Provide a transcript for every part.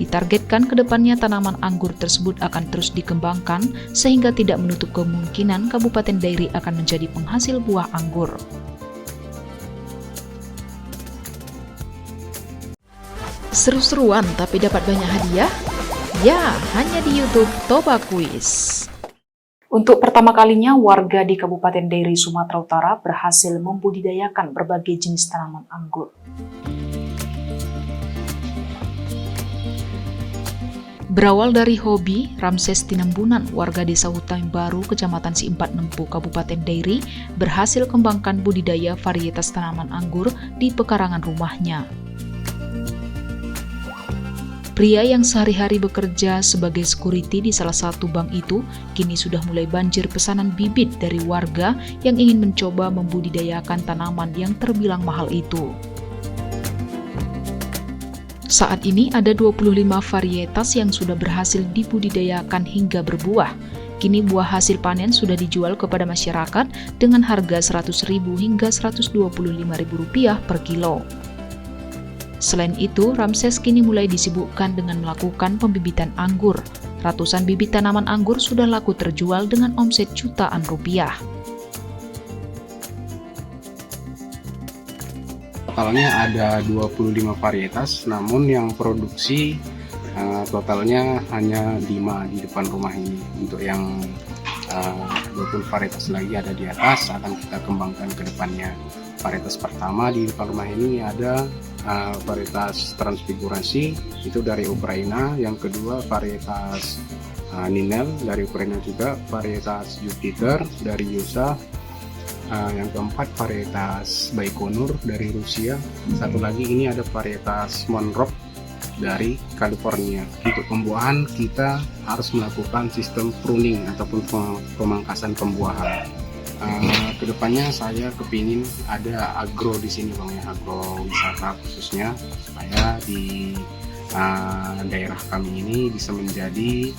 Ditargetkan ke depannya tanaman anggur tersebut akan terus dikembangkan sehingga tidak menutup kemungkinan Kabupaten Dairi akan menjadi penghasil buah anggur. Seru-seruan tapi dapat banyak hadiah? Ya, hanya di YouTube Toba Quiz. Untuk pertama kalinya, warga di Kabupaten Dairi, Sumatera Utara berhasil membudidayakan berbagai jenis tanaman anggur. Berawal dari hobi, Ramses Tinambunan, warga desa Hutan Baru, Kecamatan Siempat Nempu, Kabupaten Dairi, berhasil kembangkan budidaya varietas tanaman anggur di pekarangan rumahnya. Pria yang sehari-hari bekerja sebagai security di salah satu bank itu, kini sudah mulai banjir pesanan bibit dari warga yang ingin mencoba membudidayakan tanaman yang terbilang mahal itu. Saat ini ada 25 varietas yang sudah berhasil dibudidayakan hingga berbuah. Kini buah hasil panen sudah dijual kepada masyarakat dengan harga Rp100.000 hingga Rp125.000 per kilo. Selain itu, Ramses kini mulai disibukkan dengan melakukan pembibitan anggur. Ratusan bibit tanaman anggur sudah laku terjual dengan omset jutaan rupiah. Totalnya ada 25 varietas, namun yang produksi totalnya hanya 5 di depan rumah ini. Untuk yang 20 varietas lagi ada di atas, akan kita kembangkan ke depannya. Varietas pertama di depan rumah ini ada varietas transfigurasi, itu dari Ukraina. Yang kedua varietas Ninel dari Ukraina juga, varietas Jupiter dari USA. Yang keempat varietas Baikonur dari Rusia. Satu lagi ini ada varietas Monroe dari California. Untuk pembuahan kita harus melakukan sistem pruning ataupun pemangkasan pembuahan. Kedepannya saya kepingin ada agro di sini bang ya, agro wisata khususnya, supaya di daerah kami ini bisa menjadi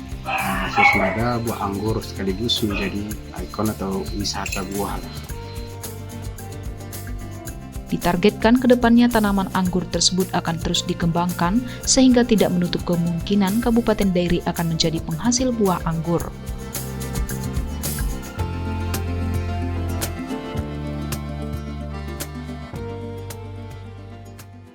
swasembada buah anggur sekaligus menjadi ikon atau wisata buah. Ditargetkan ke depannya tanaman anggur tersebut akan terus dikembangkan sehingga tidak menutup kemungkinan Kabupaten Dairi akan menjadi penghasil buah anggur.